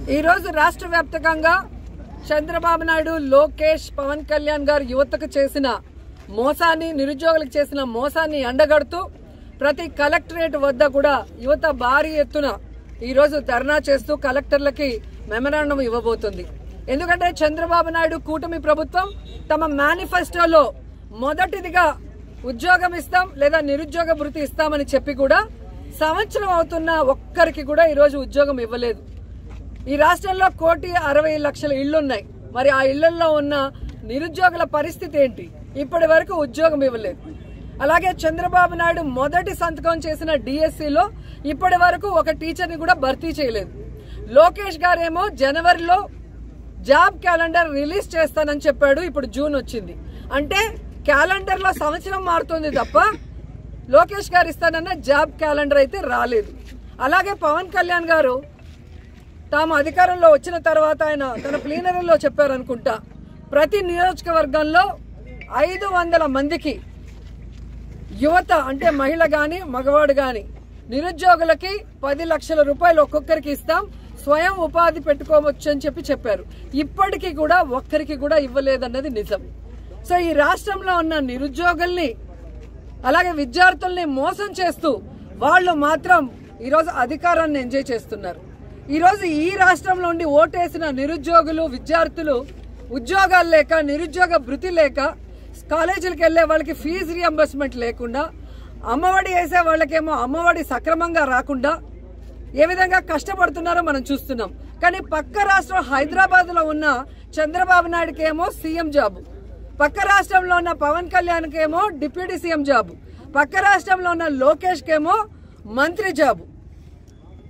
ఈ రోజు రాష్ట్ర వ్యాప్తంగా చంద్రబాబు నాయుడు, లోకేష్, పవన్ కళ్యాణ్ గారు యువతకు చేసిన మోసాన్ని, నిరుద్యోగులకు చేసిన మోసాన్ని ఎండగడుతూ ప్రతి కలెక్టరేట్ వద్ద కూడా యువత భారీ ఎత్తున ఈ రోజు ధర్నా చేస్తూ కలెక్టర్లకి మెమరాండం ఇవ్వబోతుంది. ఎందుకంటే చంద్రబాబు నాయుడు కూటమి ప్రభుత్వం తమ మేనిఫెస్టోలో మొదటిదిగా ఉద్యోగం ఇస్తాం లేదా నిరుద్యోగ భృతి ఇస్తామని చెప్పి కూడా సంవత్సరం అవుతున్న ఒక్కరికి కూడా ఈ రోజు ఉద్యోగం ఇవ్వలేదు. ఈ రాష్ట్రంలో 1,60,00,000 ఇళ్లున్నాయి. మరి ఆ ఇళ్లలో ఉన్న నిరుద్యోగుల పరిస్థితి ఏంటి? ఇప్పటి వరకు ఉద్యోగం ఇవ్వలేదు. అలాగే చంద్రబాబు నాయుడు మొదటి సంతకం చేసిన డిఎస్సిలో ఇప్పటి వరకు ఒక టీచర్ని కూడా భర్తీ చేయలేదు. లోకేష్ గారేమో జనవరిలో జాబ్ క్యాలెండర్ రిలీజ్ చేస్తానని చెప్పాడు. ఇప్పుడు జూన్ వచ్చింది. అంటే క్యాలెండర్ లో సంవత్సరం మారుతుంది తప్ప లోకేష్ గారు ఇస్తానన్న జాబ్ క్యాలెండర్ అయితే రాలేదు. అలాగే పవన్ కళ్యాణ్ గారు తాము అధికారంలో వచ్చిన తర్వాత ఆయన తన ప్లీనరీలో చెప్పారనుకుంటా, ప్రతి నియోజకవర్గంలో 500 మందికి యువత అంటే మహిళ గాని మగవాడు గాని నిరుద్యోగులకి 10 లక్షల రూపాయలు ఒక్కొక్కరికి ఇస్తాం, స్వయం ఉపాధి పెట్టుకోవచ్చు అని చెప్పారు. ఇప్పటికీ కూడా ఒక్కరికి కూడా ఇవ్వలేదన్నది నిజం. సో ఈ రాష్ట్రంలో ఉన్న నిరుద్యోగుల్ని అలాగే విద్యార్థుల్ని మోసం చేస్తూ వాళ్ళు మాత్రం ఈరోజు అధికారాన్ని ఎంజాయ్ చేస్తున్నారు. ఈరోజు ఈ రాష్ట్రంలో ఉండి ఓటేసిన నిరుద్యోగులు, విద్యార్థులు ఉద్యోగాలు లేక, నిరుద్యోగ భృతి లేక, కాలేజీలకు వెళ్లే వాళ్ళకి ఫీజు రియంబర్స్మెంట్ లేకుండా, అమ్మఒడి వేసే వాళ్ళకేమో అమ్మఒడి సక్రమంగా రాకుండా ఏ విధంగా కష్టపడుతున్నారో మనం చూస్తున్నాం. కానీ పక్క రాష్ట్రం హైదరాబాద్ లో ఉన్న చంద్రబాబు నాయుడుకి ఏమో సీఎం జాబు, పక్క రాష్ట్రంలో ఉన్న పవన్ కళ్యాణ్ కేమో డిప్యూటీ సీఎం జాబు, పక్క రాష్ట్రంలో ఉన్న లోకేష్ కేమో మంత్రి జాబు.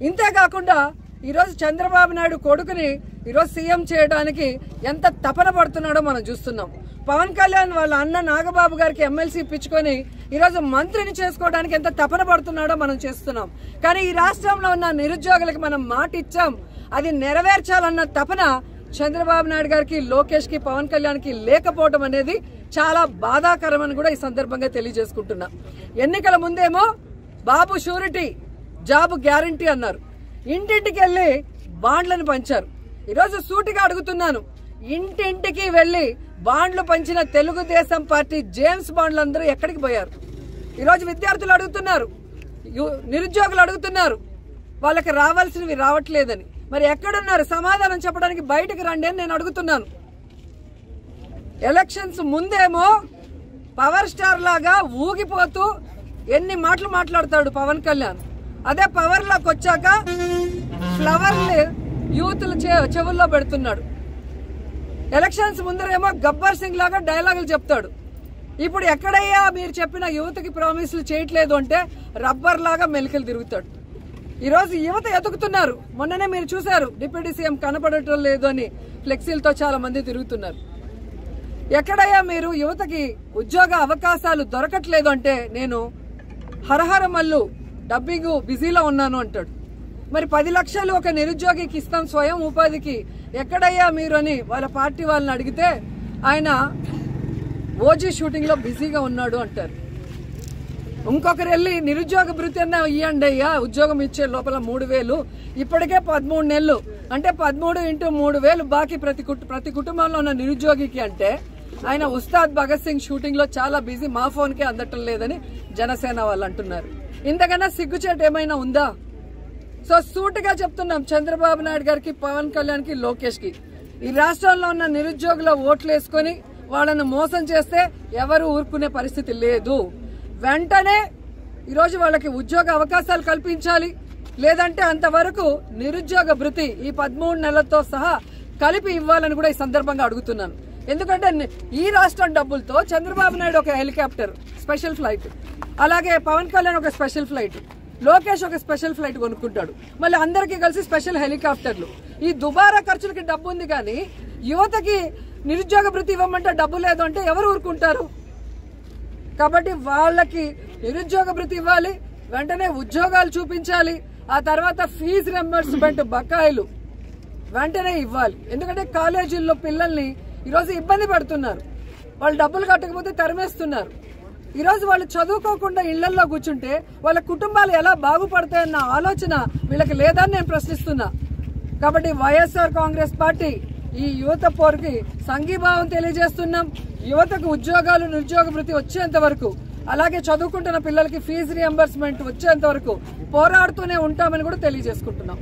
ఇంతేకాకుండా ఈరోజు చంద్రబాబు నాయుడు కొడుకుని ఈరోజు సీఎం చేయడానికి ఎంత తపన పడుతున్నాడో మనం చూస్తున్నాం. పవన్ కళ్యాణ్ వాళ్ళ అన్న నాగబాబు గారికి ఎమ్మెల్సీ ఇప్పించుకొని ఈరోజు మంత్రిని చేసుకోవడానికి ఎంత తపన పడుతున్నాడో మనం చేస్తున్నాం. కానీ ఈ రాష్ట్రంలో ఉన్న నిరుద్యోగులకు మనం మాట ఇచ్చాం, అది నెరవేర్చాలన్న తపన చంద్రబాబు నాయుడు గారికి, లోకేష్ కి, పవన్ కళ్యాణ్ కి లేకపోవడం అనేది చాలా బాధాకరమని కూడా ఈ సందర్భంగా తెలియజేసుకుంటున్నా. ఎన్నికల ముందేమో బాబు షూరిటీ, జాబ్ గ్యారంటీ అన్నారు. ఇంటింటికి వెళ్లి బాండ్లను పంచారు. ఈరోజు సూటిగా అడుగుతున్నాను, ఇంటింటికి వెళ్లి బాండ్లు పంచిన తెలుగుదేశం పార్టీ జేమ్స్ బాండ్లందరూ ఎక్కడికి పోయారు? ఈరోజు విద్యార్థులు అడుగుతున్నారు, నిరుద్యోగులు అడుగుతున్నారు, వాళ్ళకి రావాల్సినవి రావట్లేదని. మరి ఎక్కడున్నారు? సమాధానం చెప్పడానికి బయటకు రండి అని నేను అడుగుతున్నాను. ఎలక్షన్స్ ముందేమో పవర్ స్టార్ లాగా ఊగిపోతూ ఎన్ని మాటలు మాట్లాడతాడు పవన్ కళ్యాణ్. అదే పవర్ లోకి వచ్చాక ఫ్లవర్లు యూత్లు చెవుల్లో పెడుతున్నాడు. ఎలక్షన్స్ ముందరేమో గబ్బర్ సింగ్ లాగా డైలాగులు చెప్తాడు. ఇప్పుడు ఎక్కడయ్యా మీరు చెప్పిన యువతకి ప్రామిసులు చేయట్లేదు అంటే రబ్బర్ లాగా మెలికలు తిరుగుతాడు. ఈరోజు యువత ఎదుగుతున్నారు. మొన్ననే మీరు చూశారు, డిప్యూటీ సీఎం కనపడటం లేదు అని ఫ్లెక్సీలతో చాలా మంది తిరుగుతున్నారు. ఎక్కడయ్యా మీరు యువతకి ఉద్యోగ అవకాశాలు దొరకట్లేదు అంటే నేను హరహర మల్లు డబ్బింగ్ బిజీలో ఉన్నాను అంటాడు. మరి 10 లక్షలు ఒక నిరుద్యోగికి ఇస్తాం స్వయం ఉపాధికి, ఎక్కడయ్యా మీరు అని వాళ్ళ పార్టీ వాళ్ళని అడిగితే ఆయన ఓజీ షూటింగ్ లో బిజీగా ఉన్నాడు అంటారు. ఇంకొకరు వెళ్ళి నిరుద్యోగ భృతి అన్న ఇవ్వండి అయ్యా, ఉద్యోగం ఇచ్చే లోపల 3,000, ఇప్పటికే 13 నెలలు అంటే 13 × 3,000 బాకీ ప్రతి కుటుంబంలో ఉన్న నిరుద్యోగికి అంటే ఆయన ఉస్తాద్ భగత్ సింగ్ షూటింగ్ లో చాలా బిజీ, మా ఫోన్ కే అందటం లేదని జనసేన వాళ్ళు అంటున్నారు. ఇంతకన్నా సిగ్గుచేటు ఏమైనా ఉందా? సో సూటిగా చెప్తున్నాం చంద్రబాబు నాయుడు గారికి, పవన్ కళ్యాణ్ కి, లోకేష్ కి, ఈ రాష్ట్రంలో ఉన్న నిరుద్యోగుల ఓట్లు వేసుకుని వాళ్ళను మోసం చేస్తే ఎవరు ఊరుకునే పరిస్థితి లేదు. వెంటనే ఈరోజు వాళ్ళకి ఉద్యోగ అవకాశాలు కల్పించాలి. లేదంటే అంతవరకు నిరుద్యోగ భృతి ఈ 13 నెలలతో సహా కలిపి ఇవ్వాలని కూడా ఈ సందర్భంగా అడుగుతున్నాను. ఎందుకంటే ఈ రాష్ట్రం డబ్బులతో చంద్రబాబు నాయుడు ఒక హెలికాప్టర్ స్పెషల్ ఫ్లైట్, అలాగే పవన్ కళ్యాణ్ ఒక స్పెషల్ ఫ్లైట్, లోకేష్ ఒక స్పెషల్ ఫ్లైట్ కొనుక్కుంటాడు. మళ్ళీ అందరికీ కలిసి స్పెషల్ హెలికాప్టర్లు. ఈ దుబారా ఖర్చులకి డబ్బు ఉంది కానీ యువతకి నిరుద్యోగ భృతి ఇవ్వమంటే డబ్బు లేదు అంటే ఎవరు ఊరుకుంటారు? కాబట్టి వాళ్ళకి నిరుద్యోగ భృతి ఇవ్వాలి, వెంటనే ఉద్యోగాలు చూపించాలి, ఆ తర్వాత ఫీజు రింబర్స్మెంట్ బకాయిలు వెంటనే ఇవ్వాలి. ఎందుకంటే కాలేజీల్లో పిల్లల్ని ఈరోజు ఇబ్బంది పెడుతున్నారు, వాళ్ళు డబ్బులు కట్టకపోతే తరిమేస్తున్నారు. ఈరోజు వాళ్ళు చదువుకోకుండా ఇళ్లలో కూర్చుంటే వాళ్ళ కుటుంబాలు ఎలా బాగుపడతాయన్న ఆలోచన వీళ్ళకి లేదని నేను ప్రశ్నిస్తున్నా. కాబట్టి వైఎస్ఆర్ కాంగ్రెస్ పార్టీ ఈ యువత పోరుకి సంఘీభావం తెలియజేస్తున్నాం. యువతకు ఉద్యోగాలు నిరుద్యోగ భృతి వచ్చేంత వరకు, అలాగే చదువుకుంటున్న పిల్లలకి ఫీజు రియంబర్స్మెంట్ వచ్చేంత వరకు పోరాడుతూనే ఉంటామని కూడా తెలియజేసుకుంటున్నాం.